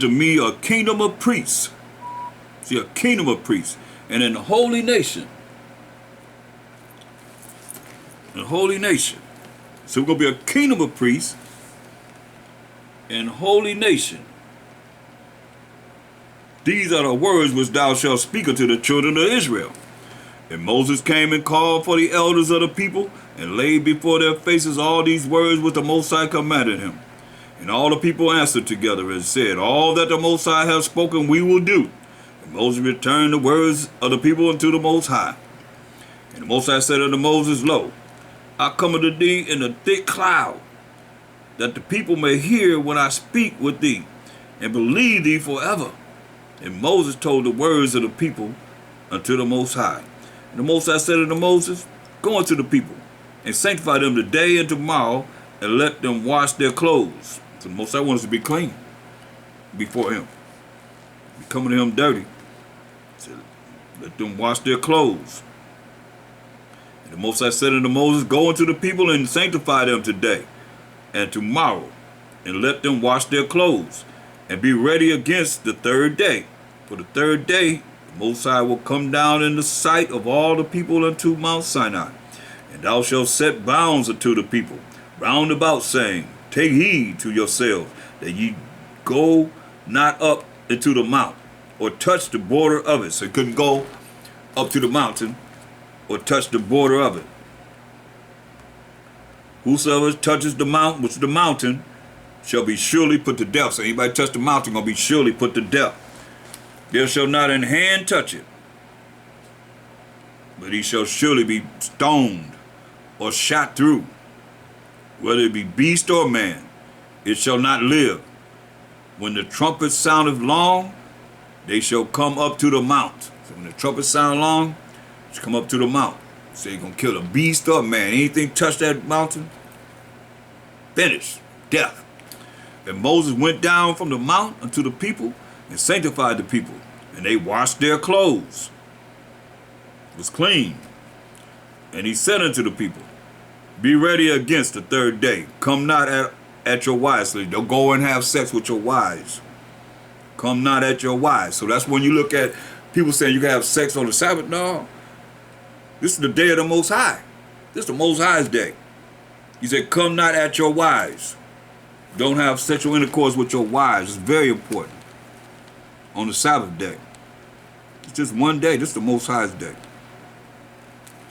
to me a kingdom of priests. See, a kingdom of priests. And in the holy nation. The holy nation. So we're going to be a kingdom of priests and holy nation. These are the words which thou shalt speak unto the children of Israel. And Moses came and called for the elders of the people, and laid before their faces all these words which the Most High commanded him. And all the people answered together and said, all that the Most High hath spoken we will do. And Moses returned the words of the people unto the Most High. And the Most High said unto Moses, Lo, I come unto thee in a thick cloud, that the people may hear when I speak with thee, and believe thee forever. And Moses told the words of the people unto the Most High. And the Most High said unto Moses, go unto the people, and sanctify them today and tomorrow, and let them wash their clothes. So the Most High wants to be clean before him. Be coming to him dirty. So let them wash their clothes. And the Most High said unto Moses, go unto the people and sanctify them today and tomorrow, and let them wash their clothes, and be ready against the third day. For the third day the Most High will come down in the sight of all the people unto Mount Sinai. And thou shalt set bounds unto the people round about, saying, take heed to yourselves, that ye go not up into the mount, or touch the border of it. So you couldn't go up to the mountain, or touch the border of it. Whosoever touches the mount, which is the mountain, shall be surely put to death. So anybody touch the mountain gonna be surely put to death. There shall not an hand touch it, but he shall surely be stoned or shot through. Whether it be beast or man, it shall not live. When the trumpet soundeth long, they shall come up to the mount. So when the trumpet sound long, it's come up to the mount. So you're gonna kill a beast or a man. Anything touch that mountain, finish, death. And Moses went down from the mount unto the people, and sanctified the people, and they washed their clothes. It was clean. And he said unto the people, be ready against the third day. Come not at your wives. So don't go and have sex with your wives. Come not at your wives. So that's when you look at people saying you can have sex on the Sabbath. No. This is the day of the Most High. This is the Most High's day. He said, come not at your wives. Don't have sexual intercourse with your wives. It's very important. On the Sabbath day. It's just one day. This is the Most High's day.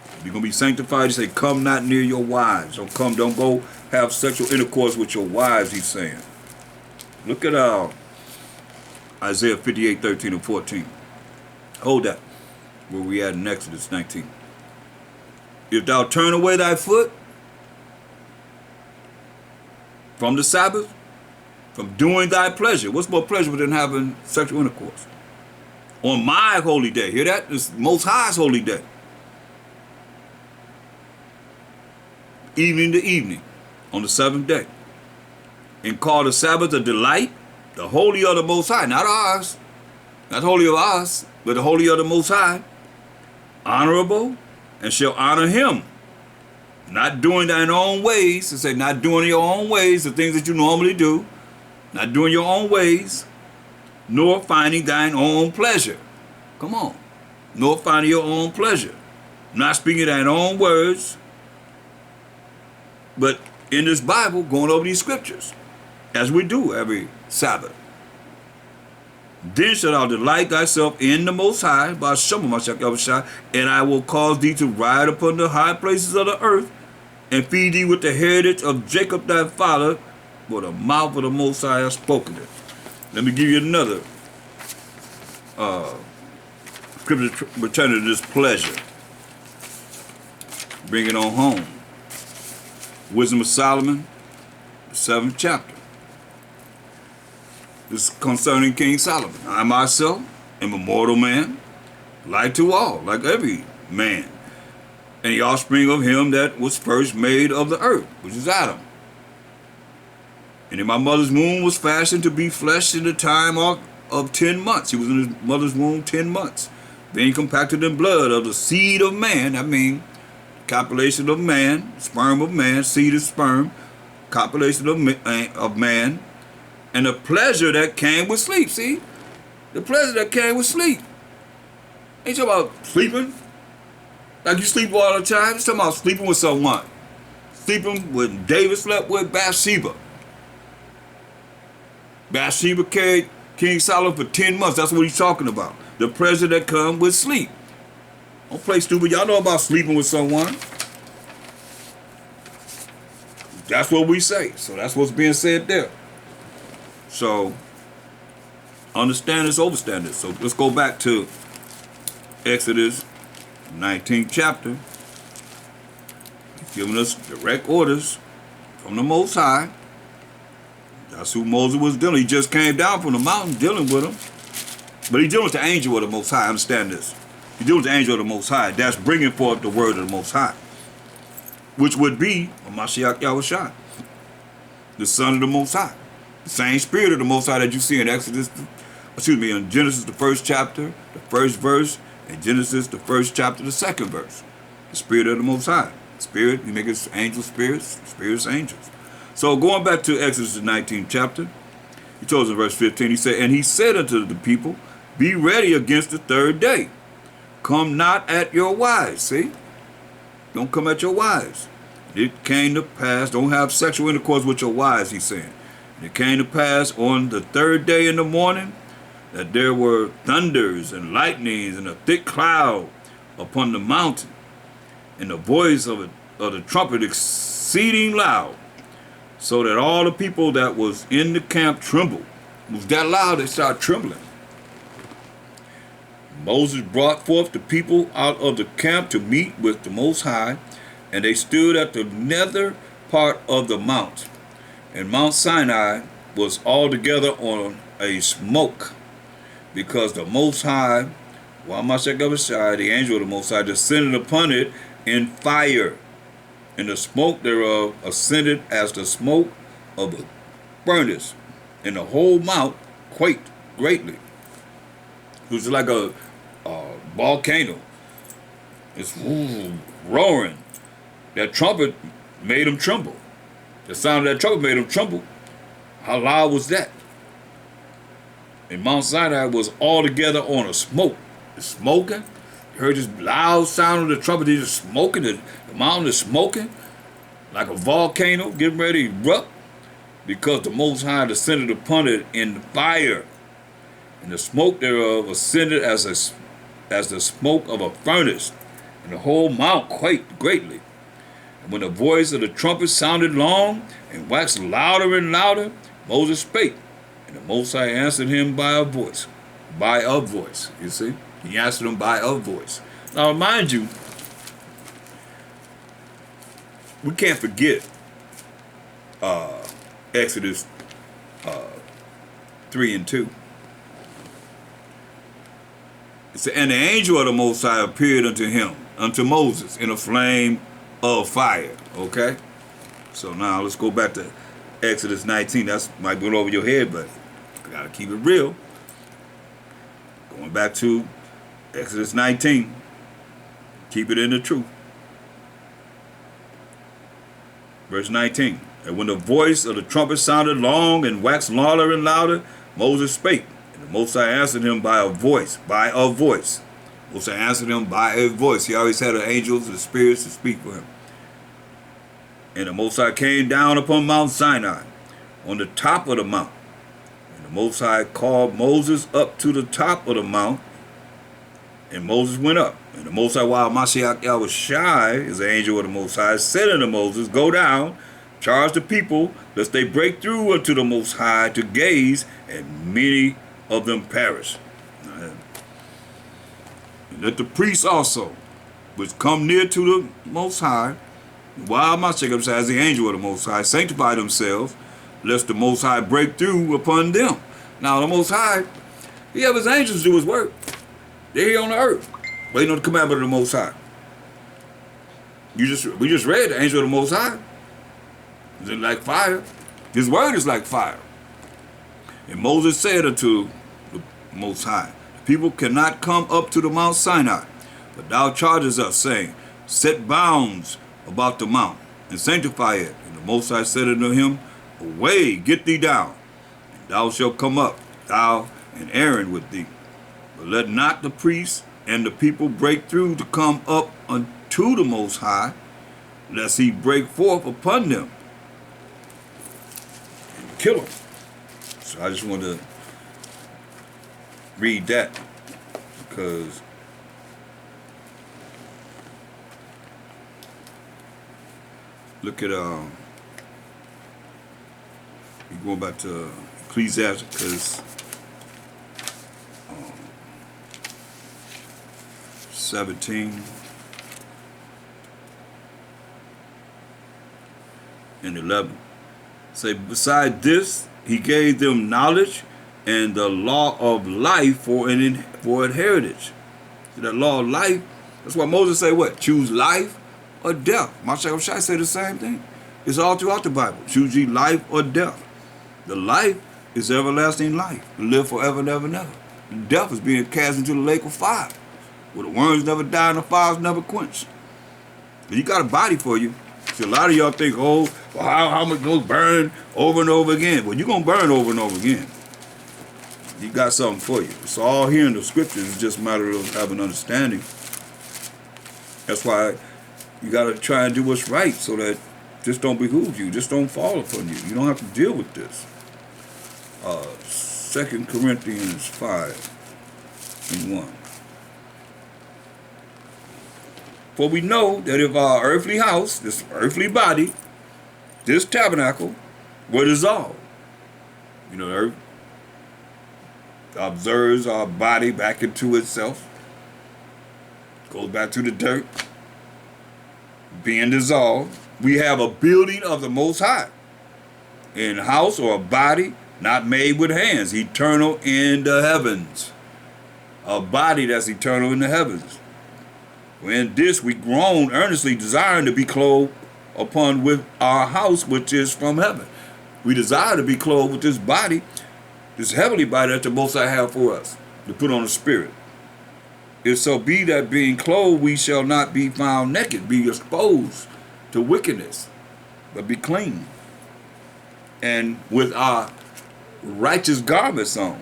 If you're going to be sanctified, he said, come not near your wives. Don't go have sexual intercourse with your wives, he's saying. Look at Isaiah 58, 13 and 14. Hold that. Where we at in Exodus 19. If thou turn away thy foot from the Sabbath, from doing thy pleasure. What's more pleasurable than having sexual intercourse? On my holy day. Hear that? It's Most High's holy day. Evening to evening, on the seventh day. And call the Sabbath a delight, the holy of the Most High. Not ours. Not holy of us, but the holy of the Most High. Honorable, and shall honor him. Not doing thine own ways. To say not doing your own ways, the things that you normally do. Not doing your own ways, nor finding thine own pleasure. Come on. Nor finding your own pleasure. Not speaking thine own words, but in this Bible, going over these scriptures, as we do every Sabbath. Then shalt thou delight thyself in the Most High, by Shema Mashiach, and I will cause thee to ride upon the high places of the earth, and feed thee with the heritage of Jacob thy father, for the mouth of the Most High has spoken it. Let me give you another scripture pertaining to this pleasure. Bring it on home. Wisdom of Solomon, the 7th chapter. This is concerning King Solomon. I myself am a mortal man, like to all, like every man, and the offspring of him that was first made of the earth, which is Adam. And in my mother's womb was fashioned to be flesh in the time of 10 months. He was in his mother's womb 10 months. Being compacted in blood of the seed of man. I mean, copulation of man, sperm of man, seed of sperm, copulation of man, and the pleasure that came with sleep. See? The pleasure that came with sleep. Ain't talking about sleeping like you sleep all the time. It's talking about sleeping with someone. Sleeping with David slept with Bathsheba. Bathsheba carried King Solomon for 10 months. That's what he's talking about. The pleasure that comes with sleep. Don't play stupid. Y'all know about sleeping with someone. That's what we say. So that's what's being said there. So understand this, overstand this. So let's go back to Exodus 19th chapter. He's giving us direct orders from the Most High. That's who Moses was dealing. He just came down from the mountain dealing with him. But he's dealing with the angel of the Most High. Understand this. He's dealing with the angel of the Most High. That's bringing forth the word of the Most High, which would be Mashiach Yahushua, the Son of the Most High. The same spirit of the Most High that you see in in Genesis, the first chapter, the first verse, and Genesis, the first chapter, the second verse. The spirit of the Most High. Spirit, he makes angel spirits, spirits angels. So going back to Exodus, the 19th chapter, he told us in verse 15, he said, and he said unto the people, be ready against the third day. Come not at your wives. See? Don't come at your wives. It came to pass, don't have sexual intercourse with your wives, he's saying. And it came to pass on the third day in the morning that there were thunders and lightnings and a thick cloud upon the mountain, and the voice of the trumpet exceeding loud, so that all the people that was in the camp trembled. It was that loud they started trembling. Moses brought forth the people out of the camp to meet with the Most High, and they stood at the nether part of the mount. And Mount Sinai was altogether on a smoke, because the Most High, the angel of the Most High, descended upon it in fire, and the smoke thereof ascended as the smoke of a furnace, and the whole mount quaked greatly. It was like a volcano. It's roaring. That trumpet made them tremble. The sound of that trumpet made them tremble. How loud was that? And Mount Sinai was altogether on a smoke. It's smoking. You heard this loud sound of the trumpet. It's just smoking. The mountain is smoking like a volcano getting ready to erupt, because the Most High descended upon it in fire, and the smoke thereof ascended as the smoke of a furnace, and the whole mount quaked greatly. And when the voice of the trumpet sounded long and waxed louder and louder, Moses spake, and the Most High answered him by a voice. By a voice, you see? He answered him by a voice. Now, mind you, we can't forget Exodus 3 and 2. It said, and the angel of the Most High appeared unto Moses, in a flame of fire. Okay? So now let's go back to Exodus 19. That's might go over your head, but I gotta keep it real. Going back to Exodus 19. Keep it in the truth. Verse 19. And when the voice of the trumpet sounded long and waxed louder and louder, Moses spake. And the Most High answered him by a voice. By a voice. Moses answered him by a voice. He always had the angels and the spirits to speak for him. And the Most High came down upon Mount Sinai, on the top of the mount. And the Most High called Moses up to the top of the mount, and Moses went up. And the Most High, while Mashiach Yahushua is the angel of the Most High, said unto Moses, go down, charge the people, lest they break through unto the Most High to gaze, and many of them perish. And let the priests also, which come near to the Most High, while Mashiach as the angel of the Most High, sanctify themselves, lest the Most High break through upon them. Now the Most High, he have his angels do his work. They're here on the earth, waiting on the commandment of the Most High. We just read the angel of the Most High. Is it like fire? His word is like fire. And Moses said unto the Most High, the people cannot come up to the Mount Sinai, but thou chargest us, saying, set bounds about the mount, and sanctify it. And the Most High said unto him, away, get thee down, and thou shalt come up, thou and Aaron with thee. But let not the priests and the people break through to come up unto the Most High, lest he break forth upon them and kill them. So I just want to read that, because look at you going back to Ecclesiastes 17 and 11. Say, beside this, he gave them knowledge and the law of life for an heritage. So that law of life, that's why Moses say what? Choose life or death. Mashiach Shai say the same thing. It's all throughout the Bible. Choose ye life or death. The life is everlasting life. To live forever and ever and ever. Death is being cast into the lake of fire, where the worms never die and the fires never quench. And you got a body for you. See, a lot of y'all think, oh, well, how much goes burn over and over again? Well, you're going to burn over and over again. You got something for you. It's all here in the scriptures. It's just a matter of having understanding. That's why you got to try and do what's right, so that this don't behoove you. This don't fall upon you. You don't have to deal with this. 2 Corinthians 5:1. For we know that if our earthly house, this earthly body, this tabernacle, were dissolved, the earth observes our body back into itself, goes back to the dirt, being dissolved, we have a building of the Most High, in a house or a body not made with hands, eternal in the heavens. A body that's eternal in the heavens. For in this we groan, earnestly desiring to be clothed upon with our house which is from heaven. We desire to be clothed with this body, this heavenly body that the Most High have for us, to put on the spirit. If so be that being clothed we shall not be found naked, be exposed to wickedness, but be clean, and with our righteous garments on.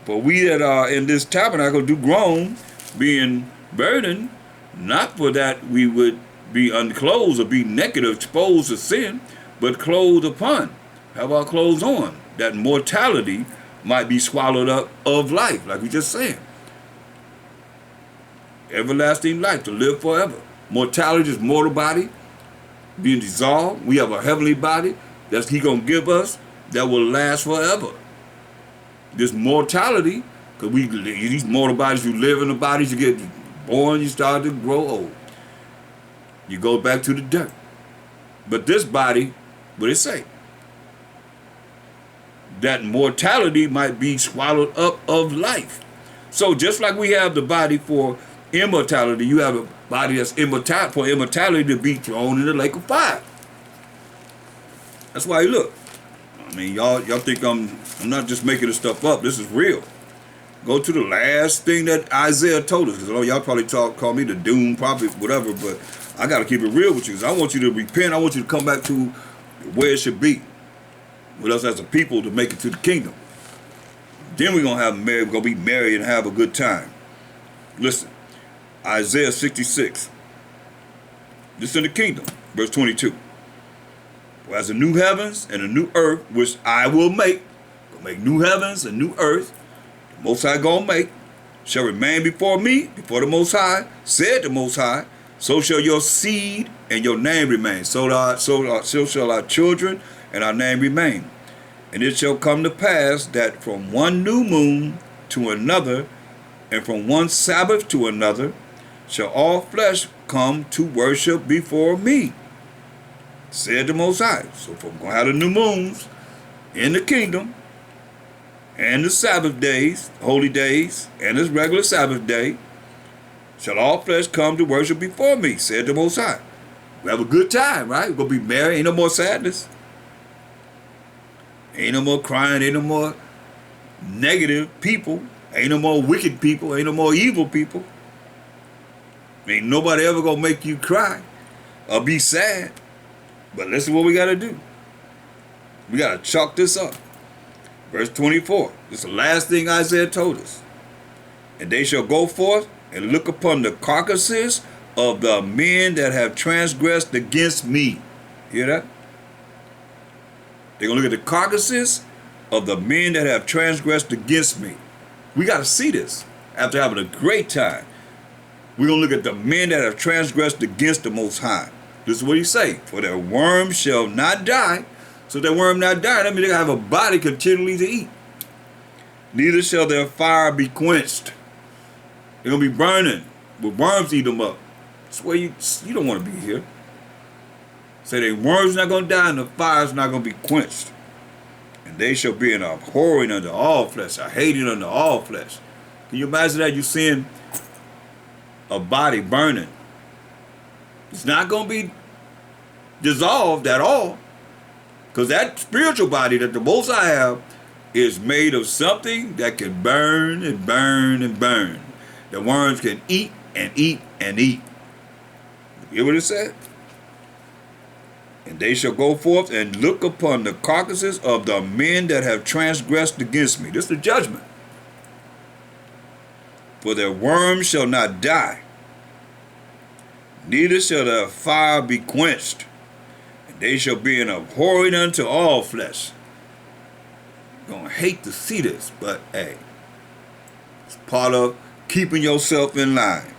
For we that are in this tabernacle do groan, being burdened, not for that we would be unclothed or be naked or exposed to sin, but clothed upon, have our clothes on, that mortality might be swallowed up of life, like we just said. Everlasting life, to live forever. Mortality is mortal body being dissolved. We have a heavenly body that he gonna give us that will last forever. This mortality, because these mortal bodies, you live in the bodies, you get born, you start to grow old. You go back to the dirt. But this body, what it say? That mortality might be swallowed up of life. So just like we have the body for immortality, you have a body that's for immortality to be thrown in the lake of fire. That's why, look, I mean, y'all think I'm not just making this stuff up. This is real. Go to the last thing that Isaiah told us, because y'all probably call me the doom prophet, whatever, but I got to keep it real with you, because I want you to repent. I want you to come back to where it should be, with us as a people, to make it to the kingdom. Then we're going to be married and have a good time. Listen, Isaiah 66. This in the kingdom, verse 22. For as the new heavens and the new earth, which I will make new heavens and new earth, the Most High gonna make, shall remain before me, before the Most High, said the Most High, so shall your seed and your name remain. So shall our children and our name remain. And it shall come to pass that from one new moon to another, and from one Sabbath to another, shall all flesh come to worship before me, said the Most High. So if we're going to have the new moons in the kingdom, and the Sabbath days, holy days, and this regular Sabbath day, shall all flesh come to worship before me, said the Most High. We have a good time, right? We're going to be married. Ain't no more sadness. Ain't no more crying. Ain't no more negative people. Ain't no more wicked people. Ain't no more evil people. Ain't nobody ever going to make you cry or be sad. But listen what we got to do. We got to chalk this up. Verse 24. This is the last thing Isaiah told us. And they shall go forth and look upon the carcasses of the men that have transgressed against me. Hear that? They're going to look at the carcasses of the men that have transgressed against me. We got to see this. After having a great time, we're going to look at the men that have transgressed against the Most High. This is what he say. For their worm shall not die. So their worm not die, that means they have a body continually to eat. Neither shall their fire be quenched. They're going to be burning. But worms eat them up. That's where you don't want to be here. Say their worms not going to die and the fire's not going to be quenched. And they shall be an abhorring unto all flesh, a hating unto all flesh. Can you imagine that? You're seeing a body burning. It's not going to be dissolved at all. Because that spiritual body that the Most High have is made of something that can burn and burn and burn. The worms can eat and eat and eat. You hear what it said? And they shall go forth and look upon the carcasses of the men that have transgressed against me. This is the judgment. For their worm shall not die, neither shall their fire be quenched. And they shall be an abhorring unto all flesh. You're going to hate to see this, but hey, it's part of keeping yourself in line.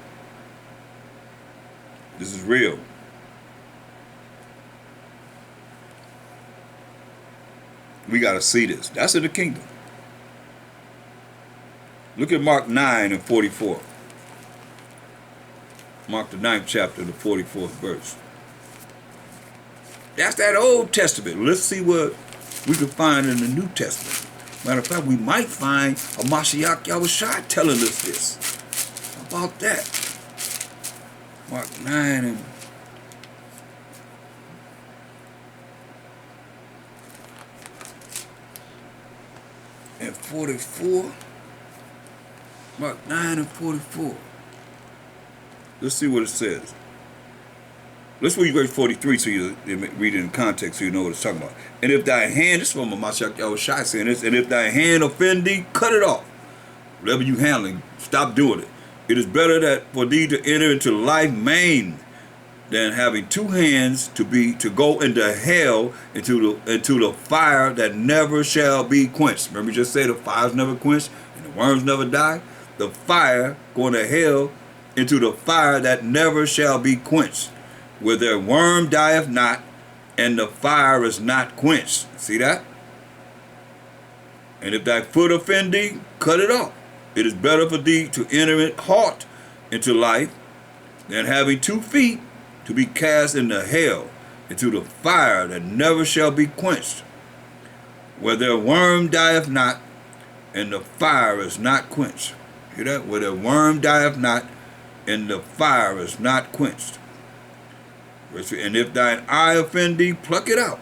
This is real. We got to see this. That's in the kingdom. Look at Mark 9 and 44. Mark the 9th chapter, the 44th verse. That's that Old Testament. Let's see what we can find in the New Testament. Matter of fact, we might find a Mashiach Yahushua telling us this. How about that? Mark 9 and 44. Mark 9 and 44. Let's see what it says. Let's read verse 43 so you read it in context so you know what it's talking about. And if thy hand, this is from a Mashiach Yahushua saying this, and if thy hand offend thee, cut it off. Whatever you handling, stop doing it. It is better that for thee to enter into life maimed than having two hands to go into hell, into the fire that never shall be quenched. Remember you just said the fire's never quenched and the worms never die? The fire going to hell, into the fire that never shall be quenched, where their worm dieth not, and the fire is not quenched. See that? And if thy foot offend thee, cut it off. It is better for thee to enter it halt into life than having 2 feet to be cast into hell, into the fire that never shall be quenched, where their worm dieth not, and the fire is not quenched. Hear that? Where their worm dieth not, and the fire is not quenched. And if thine eye offend thee, pluck it out.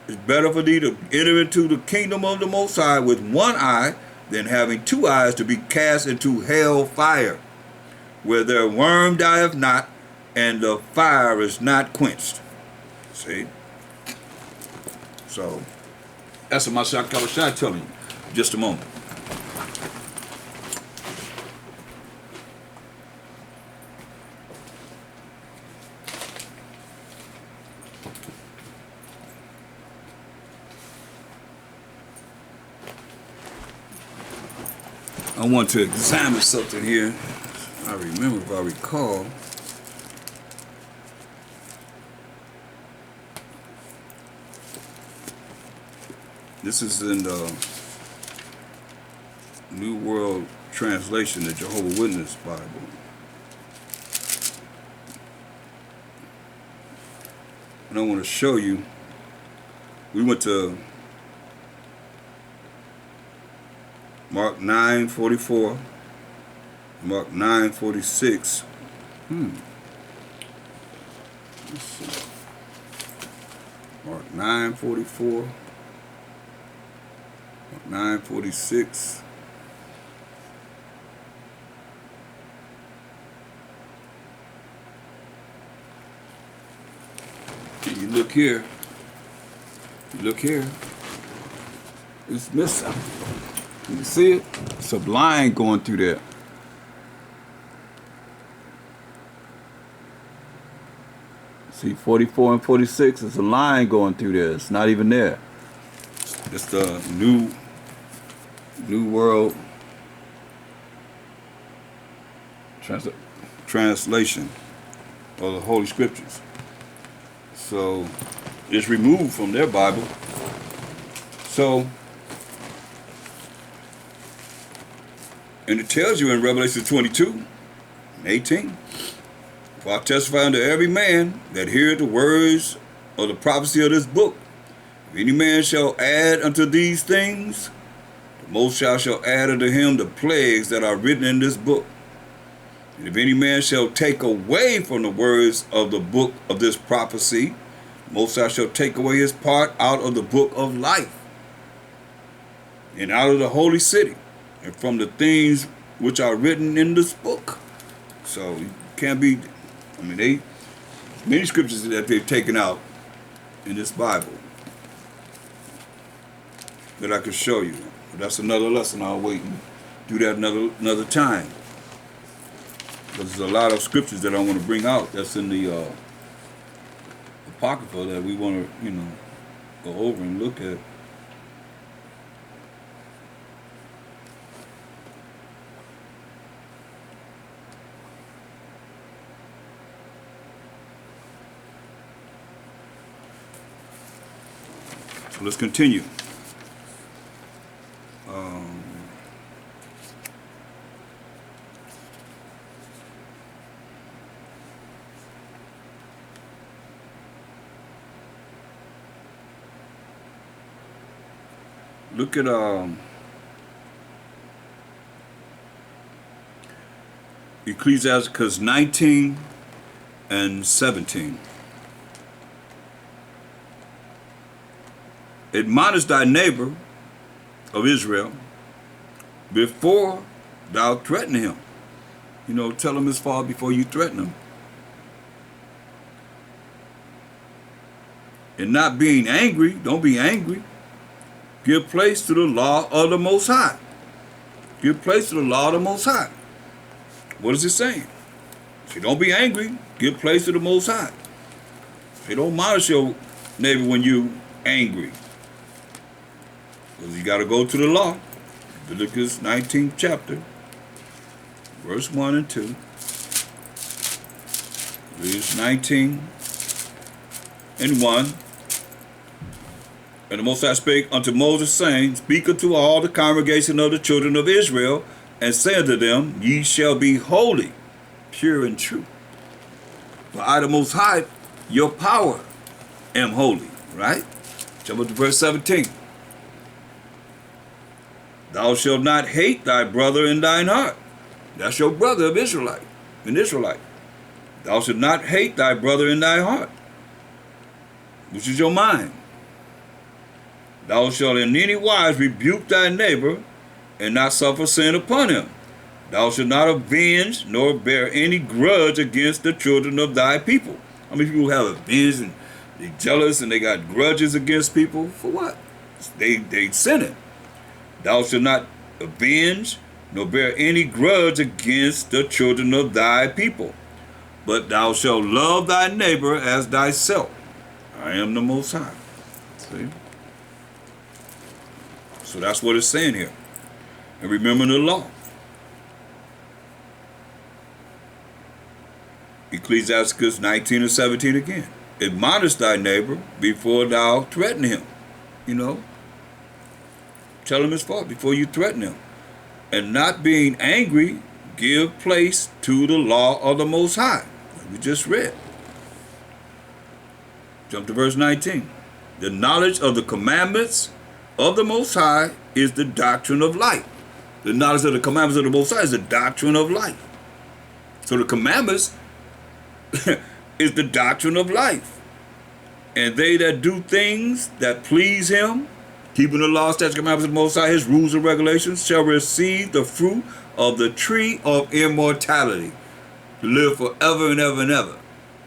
It's better for thee to enter into the kingdom of the Most High with 1 eye than having 2 eyes to be cast into hell fire, where their worm dieth not, and the fire is not quenched. See? So, that's what my Shah telling you. Just a moment. I want to examine something here. I remember, if I recall. This is in the New World Translation, the Jehovah's Witness Bible. And I want to show you. We went to Mark 9:44, Mark 9:46. Let's see. Mark 9:44, Mark 9:46. You look here. You look here. It's missing. You see it? It's a line going through there. See, 44 and 46 is a line going through there. It's not even there. It's the New World Translation of the Holy Scriptures. So it's removed from their Bible. So, and it tells you in Revelation 22:18, for I testify unto every man that heareth the words of the prophecy of this book. If any man shall add unto these things, the Most High shall add unto him the plagues that are written in this book. And if any man shall take away from the words of the book of this prophecy, the Most High shall take away his part out of the book of life, and out of the holy city, and from the things which are written in this book. So you can't be, many scriptures that they've taken out in this Bible that I could show you. But that's another lesson. I'll wait and do that another time. Because there's a lot of scriptures that I want to bring out that's in the Apocrypha that we want to, go over and look at. So let's continue. Look at Ecclesiastes 19 and 17. Admonish thy neighbor of Israel before thou threaten him. Tell him his fault before you threaten him. And not being angry, don't be angry. Give place to the law of the Most High. Give place to the law of the Most High. What is it saying? Say, don't be angry. Give place to the Most High. Say, don't admonish your neighbor when you angry. Because you got to go to the law. Leviticus 19th chapter, verse 1 and 2. Leviticus 19 and 1. And the Most High spake unto Moses, saying, Speak unto all the congregation of the children of Israel, and say unto them, Ye shall be holy, pure and true. For I, the Most High, your power, am holy. Right? Jump up to verse 17. Thou shalt not hate thy brother in thine heart. That's your brother of Israelite, an Israelite. Thou shalt not hate thy brother in thy heart, which is your mind. Thou shalt in any wise rebuke thy neighbor, and not suffer sin upon him. Thou shalt not avenge, nor bear any grudge against the children of thy people. How many people have avenged and they jealous and they got grudges against people? For what? They sinning. Thou shalt not avenge, nor bear any grudge against the children of thy people. But thou shalt love thy neighbor as thyself. I am the Most High. See? So that's what it's saying here. And remember the law. Ecclesiastes 19 and 17 again. Admonish thy neighbor before thou threaten him. Tell him his fault before you threaten him. And not being angry, give place to the law of the Most High. We just read. Jump to verse 19. The knowledge of the commandments of the Most High is the doctrine of life. The knowledge of the commandments of the Most High is the doctrine of life. So the commandments is the doctrine of life. And they that do things that please him, keeping the law, statutes, commandments of the Most High, his rules and regulations, shall receive the fruit of the tree of immortality, to live forever and ever and ever.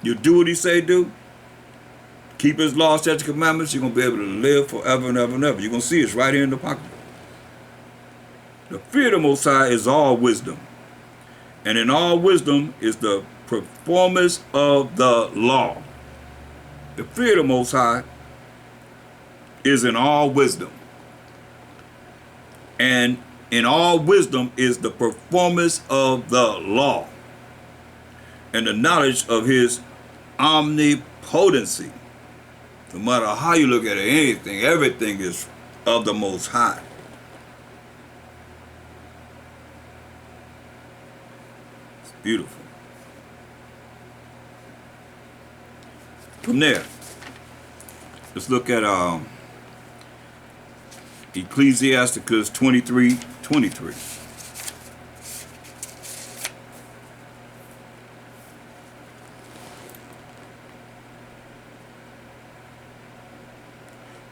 You do what he say do, keep his laws, statutes, commandments, you're going to be able to live forever and ever and ever. You're going to see it's right here in the Apocrypha. The fear of the Most High is all wisdom. And in all wisdom is the performance of the law. The fear of the Most High is in all wisdom. And in all wisdom is the performance of the law. And the knowledge of his omnipotency. No matter how you look at it, anything, everything is of the Most High. It's beautiful. From there, let's look at Ecclesiasticus 23:23.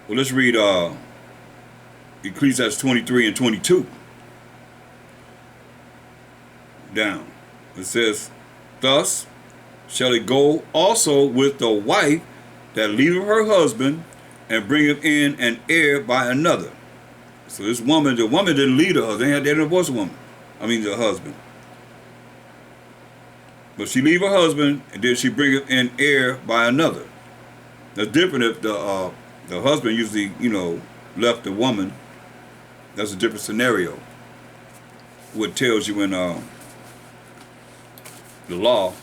Well, let's read Ecclesiastes 23:22 down. It says, thus shall it go also with the wife that leaveth her husband and bringeth in an heir by another. So this woman, the woman didn't leave her husband. They didn't divorce the woman. I mean the husband. But she leave her husband and then she bringeth an heir by another. That's different if the husband usually, left the woman. That's a different scenario. What tells you in the law,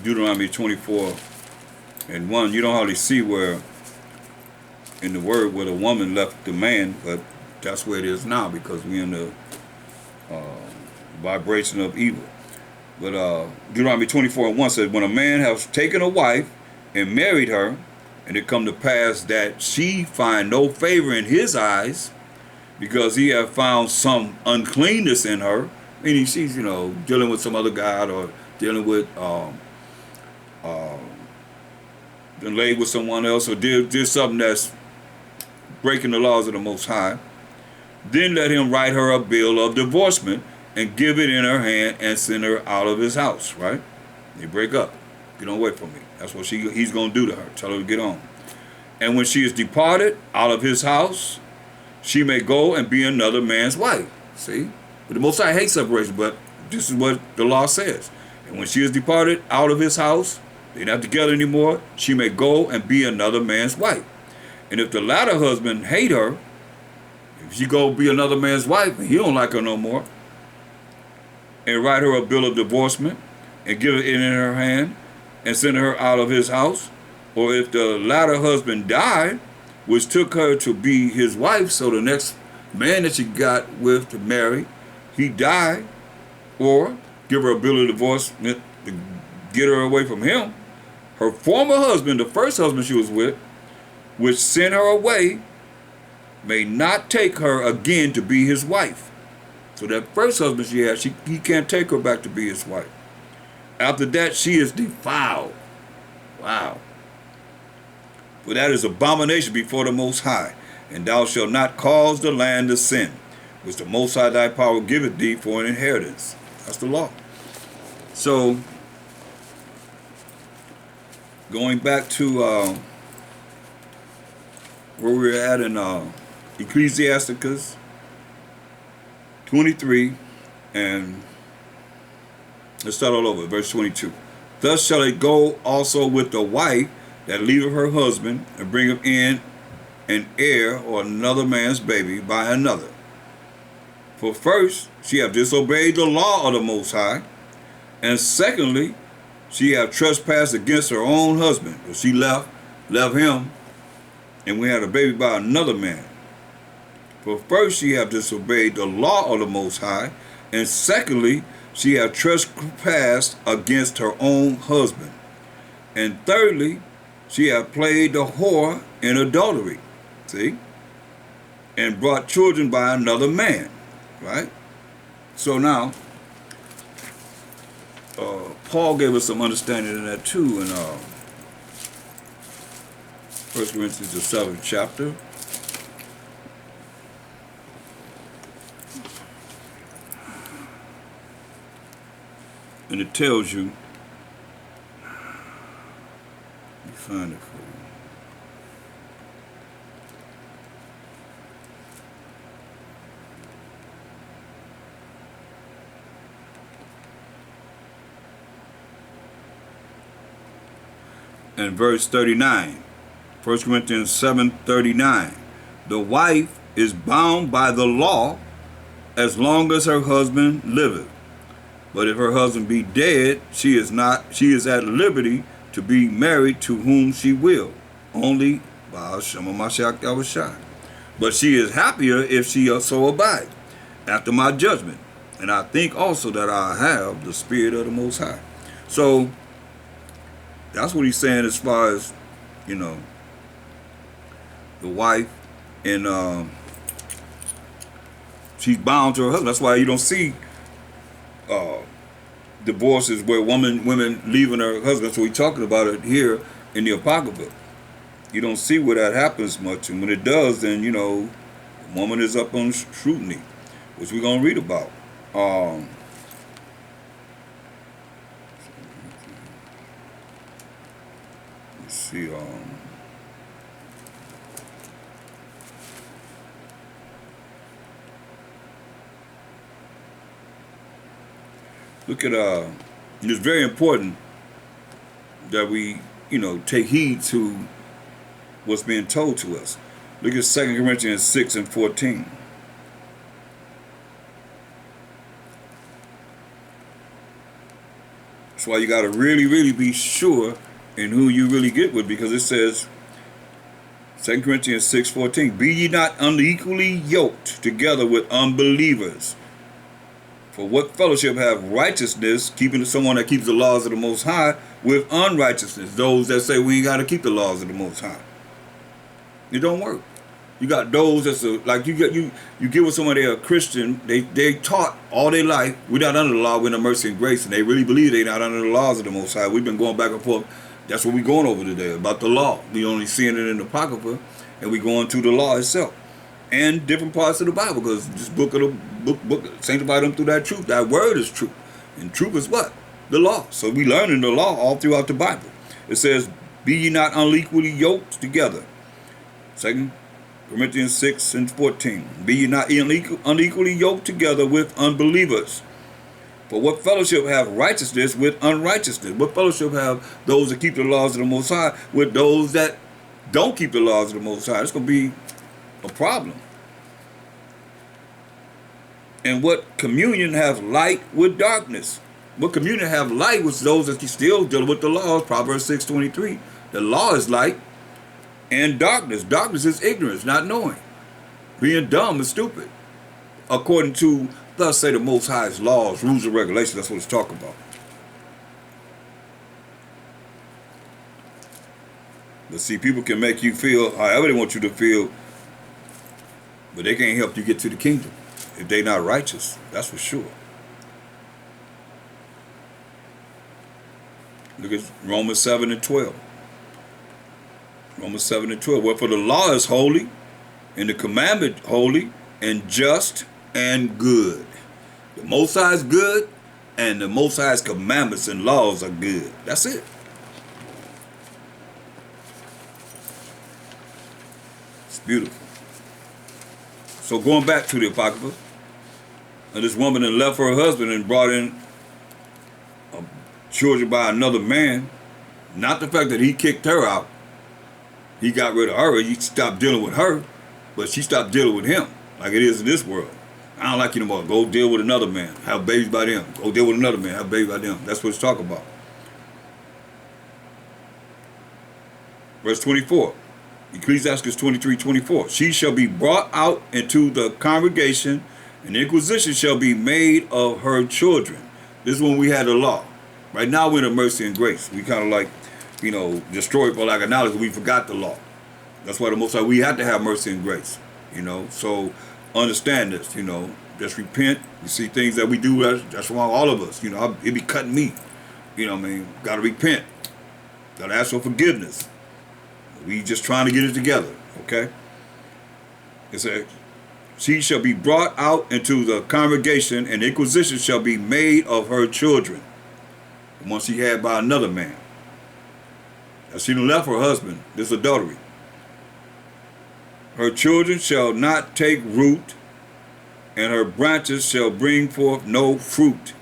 Deuteronomy 24:1, you don't hardly see where in the word where the woman left the man, but that's where it is now because we're in the vibration of evil. But Deuteronomy 24:1 says, when a man has taken a wife and married her, and it come to pass that she find no favor in his eyes, because he have found some uncleanness in her, meaning she's, dealing with some other guy or dealing with, been laid with someone else or did something that's breaking the laws of the Most High, then let him write her a bill of divorcement and give it in her hand and send her out of his house, right? They break up. Get on away from me. That's what he's going to do to her. Tell her to get on. And when she is departed out of his house, she may go and be another man's wife. See? But the Most High hates separation, but this is what the law says. And when she is departed out of his house, they're not together anymore, she may go and be another man's wife. And if the latter husband hate her, if she go be another man's wife and he don't like her no more, and write her a bill of divorcement and give it in her hand and send her out of his house, or if the latter husband died, which took her to be his wife, so the next man that she got with to marry, he died, or give her a bill of divorcement to get her away from him, her former husband, the first husband she was with, which sent her away, may not take her again to be his wife. So that first husband she had, he can't take her back to be his wife. After that, she is defiled. Wow. For that is abomination before the Most High. And thou shalt not cause the land to sin, which the Most High thy power giveth thee for an inheritance. That's the law. So, going back to where we're at in Ecclesiasticus 23, and let's start all over, verse 22. Thus shall it go also with the wife that leaveth her husband and bringeth in an heir or another man's baby by another. For first, she have disobeyed the law of the Most High, and secondly, she have trespassed against her own husband, because she left him, and we had a baby by another man. For first, she have disobeyed the law of the Most High, and secondly, she have trespassed against her own husband. And thirdly, she have played the whore in adultery, see, and brought children by another man, right? So now, Paul gave us some understanding in that too in 1 Corinthians, the 7th chapter. And it tells you, let me find it for you. and verse 39. 1 Corinthians 7:39. The wife is bound by the law as long as her husband liveth. But if her husband be dead, she is at liberty to be married to whom she will, only by Hashem Mashiach Yahushua. But she is happier if she so abide, after my judgment. And I think also that I have the Spirit of the Most High. So that's what he's saying as far as, the wife, and she's bound to her husband. That's why you don't see divorces where women leaving her husband. So we're talking about it here in the Apocrypha. You don't see where that happens much, and when it does, then the woman is up on scrutiny, which we're gonna read about. Let's see. Look at it's very important that we take heed to what's being told to us. Look at 2 Corinthians 6:14. That's why you got to really, really be sure in who you really get with, because it says, 2 Corinthians 6:14, be ye not unequally yoked together with unbelievers. For what fellowship have righteousness, keeping someone that keeps the laws of the Most High, with unrighteousness? Those that say we ain't got to keep the laws of the Most High. It don't work. You got those that's like you get with someone, they're a Christian, they taught all their life, we're not under the law, we're in the mercy and grace, and they really believe they're not under the laws of the Most High. We've been going back and forth. That's what we're going over today, about the law. We only seeing it in the Apocrypha, and we going to the law itself. And different parts of the Bible, because this book sanctify them through that truth. That word is truth. And truth is what? The law. So we learn in the law all throughout the Bible. It says, be ye not unequally yoked together. 2 Corinthians 6:14. Be ye not unequally yoked together with unbelievers. For what fellowship have righteousness with unrighteousness? What fellowship have those that keep the laws of the Most High with those that don't keep the laws of the Most High? It's going to be a problem. And what communion have light with darkness? What communion have light with those that still deal with the laws? Proverbs 6:23. The law is light, and darkness. Darkness is ignorance, not knowing. Being dumb is stupid. According to, thus say the Most High's laws, rules, and regulations. That's what it's talking about. But see, people can make you feel however they want you to feel, but they can't help you get to the kingdom if they're not righteous. That's for sure. Look at Romans 7:12. Romans 7:12. Wherefore the law is holy, and the commandment holy, and just, and good. The Most High is good, and the Most High's commandments and laws are good. That's it. It's beautiful. So going back to the Apocrypha, this woman had left her husband and brought in children by another man. Not the fact that he kicked her out. He got rid of her. He stopped dealing with her, but she stopped dealing with him, like it is in this world. I don't like you no more. Go deal with another man. Have babies by them. Go deal with another man. Have babies by them. That's what it's talking about. Verse 24. Ecclesiastes 23:24. She shall be brought out into the congregation, and inquisition shall be made of her children. This is when we had the law. Right now we're in mercy and grace. We kind of like, destroyed for lack of knowledge. We forgot the law. That's why the Most High, we have to have mercy and grace. So understand this. Just repent. You see things that we do that's wrong, all of us. It be cutting me. Got to repent. Got to ask for forgiveness. We just trying to get it together, okay? It says, she shall be brought out into the congregation, and inquisition shall be made of her children. The one she had by another man. Now she done left her husband. This is adultery. Her children shall not take root, and her branches shall bring forth no fruit.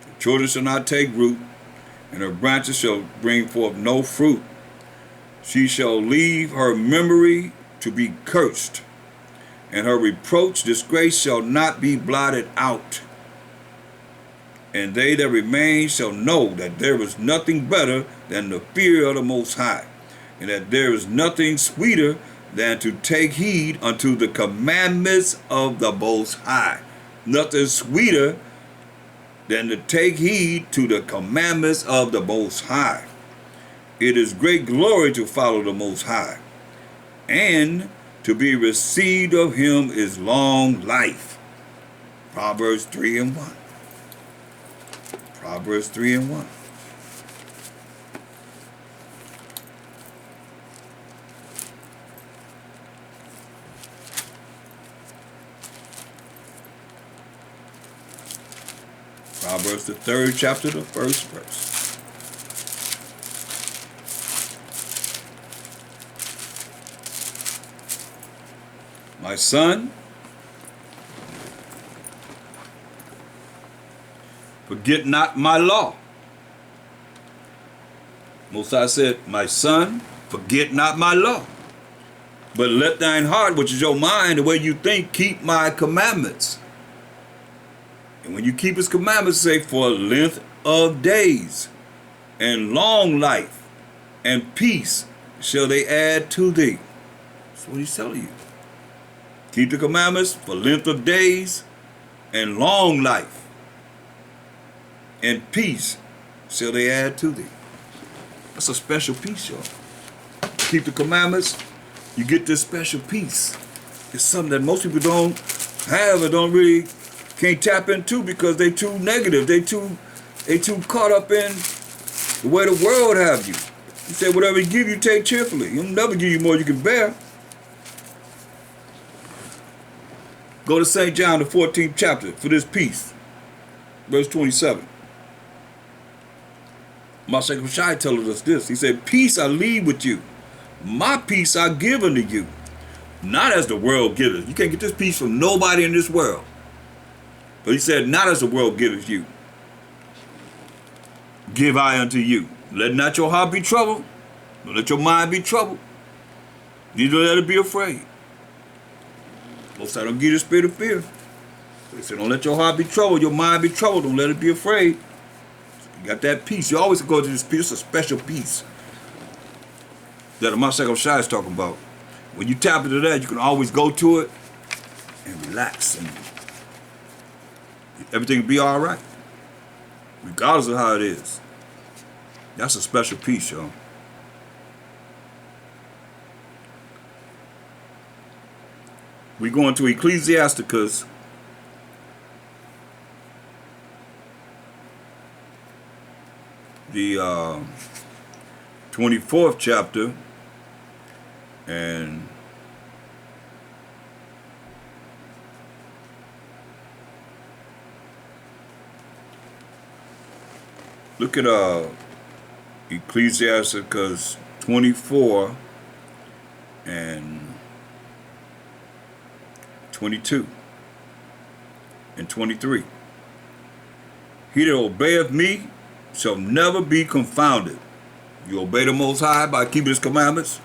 The children shall not take root, and her branches shall bring forth no fruit. She shall leave her memory to be cursed, and her reproach, disgrace shall not be blotted out. And they that remain shall know that there is nothing better than the fear of the Most High, and that there is nothing sweeter than to take heed unto the commandments of the Most High. Nothing sweeter than to take heed to the commandments of the Most High. It is great glory to follow the Most High, and to be received of him is long life. Proverbs 3 and 1. Proverbs 3 and 1. Proverbs the 3rd chapter, the 1st verse. My son, forget not my law. Most High said, my son, forget not my law, but let thine heart, which is your mind, the way you think, keep my commandments. And when you keep his commandments, say, for length of days and long life and peace shall they add to thee. That's what he's telling you. Keep the commandments for length of days and long life and peace shall they add to thee. That's a special peace, y'all. Keep the commandments, you get this special peace. It's something that most people don't have or can't tap into because they too negative. They too caught up in the way the world have you. He said, whatever he give you, take cheerfully. He'll never give you more you can bear. Go to St. John, the 14th chapter, for this peace. Verse 27. Mashiach Shai tells us this. He said, peace I leave with you. My peace I give unto you. Not as the world giveth. You can't get this peace from nobody in this world. But he said, not as the world giveth you, give I unto you. Let not your heart be troubled, nor let your mind be troubled. Neither let it be afraid. Most I don't give you the spirit of fear. So he said, don't let your heart be troubled, your mind be troubled, don't let it be afraid. So you got that peace. You always go to this peace, it's a special peace that the Mashiach Shai is talking about. When you tap into that, you can always go to it and relax and everything will be all right, regardless of how it is. That's a special piece, y'all. We go into Ecclesiasticus, the 24th chapter, and look at Ecclesiasticus 24 and 22 and 23. He that obeyeth me shall never be confounded. You obey the Most High by keeping his commandments,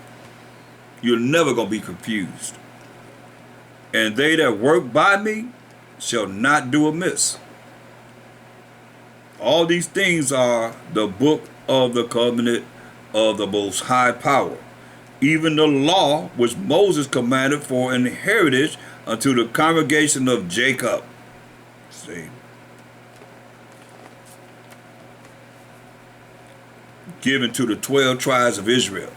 you're never going to be confused. And they that work by me shall not do amiss. All these things are the book of the covenant of the Most High power, even the law which Moses commanded for an heritage unto the congregation of Jacob. See, given to the 12 tribes of Israel,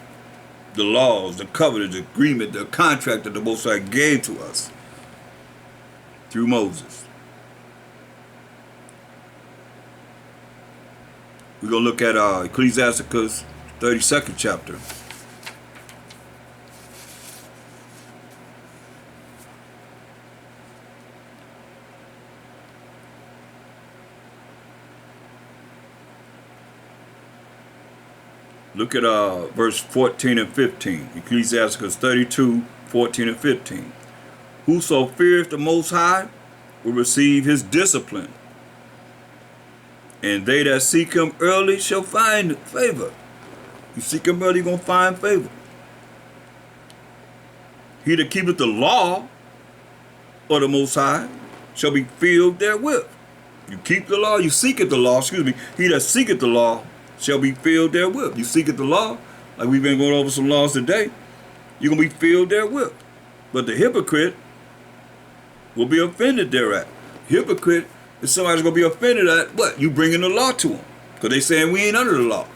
the laws, the covenant, the agreement, the contract that the Most High gave to us through Moses. We're going to look at Ecclesiasticus 32nd chapter. Look at verse 14 and 15. Ecclesiasticus 32, 14 and 15. Whoso feareth the Most High will receive his discipline, And they that seek him early shall find favor. You seek him early, you're going to find favor. He that keepeth the law of the Most High shall be filled therewith. You keep the law, you seeketh the law, excuse me. He that seeketh the law shall be filled therewith. You seeketh the law, like we've been going over some laws today, you're going to be filled therewith. But the hypocrite will be offended thereat. Hypocrite is somebody's going to be offended at what? You bringing the law to them. Because they saying we ain't under the law.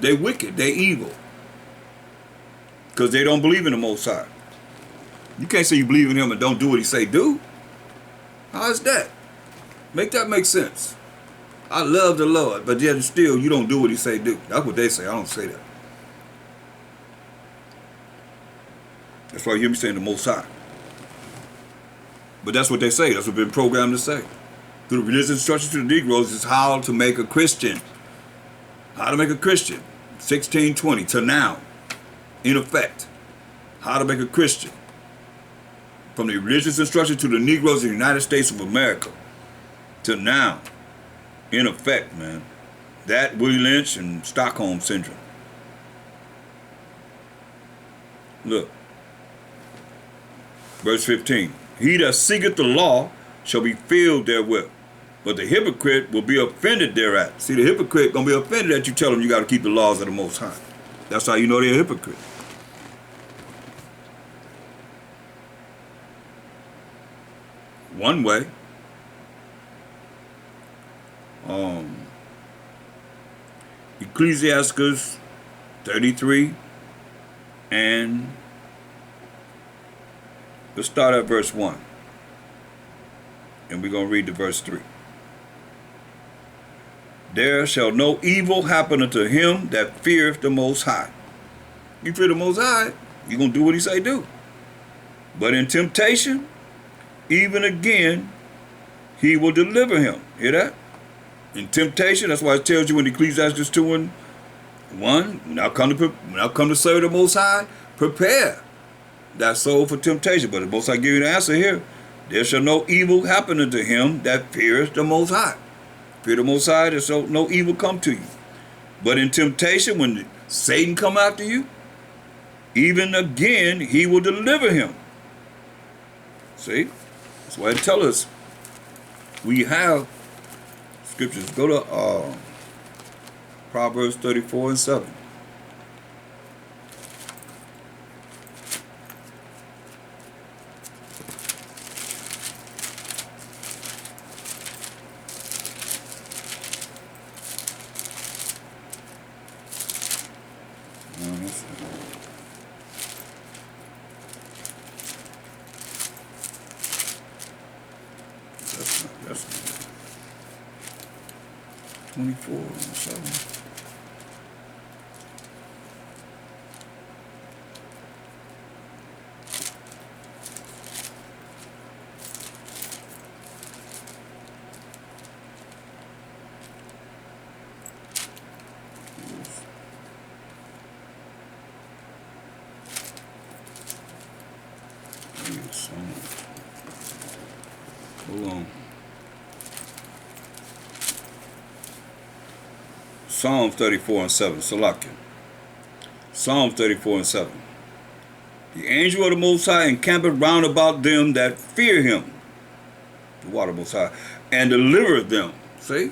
They wicked, they evil. Because they don't believe in the Most High. You can't say you believe in him and don't do what he say do. How is that? Make that make sense. I love the Lord, but yet still you don't do what he say do. That's what they say. I don't say that. That's why you hear me saying the Most High. But that's what they say. That's what they've been programmed to say. Through the religious instructions to the Negroes is how to make a Christian. How to make a Christian. 1620 to now. In effect. How to make a Christian. From the religious instruction to the Negroes in the United States of America. To now. In effect, man. That, Willie Lynch, and Stockholm Syndrome. Look. Verse 15. He that seeketh the law shall be filled therewith. But the hypocrite will be offended thereat. See, the hypocrite going to be offended that you tell them you got to keep the laws of the Most High. That's how you know they're a hypocrite. One way. Ecclesiastes 33 and let's start at verse 1. And we're going to read to verse 3. There shall no evil happen unto him that feareth the Most High. You fear the Most High, you're going to do what he say do. But in temptation, even again, he will deliver him. Hear that? In temptation, that's why it tells you in Ecclesiastes 2 and 1, when I come to serve the Most High, prepare that soul for temptation. But the Most High give you the answer here. There shall no evil happen unto him that feareth the Most High. Fear the Most High, there shall no evil come to you. But in temptation, when Satan come after you, even again he will deliver him. See? That's why it tells us we have scriptures. Go to Proverbs 34 and 7. That's 24 and 7. Hold on. Psalms 34 and 7. Salakia. Psalms 34 and 7. The angel of the Most High encampeth round about them that fear him. The water Most High. And delivereth them. See?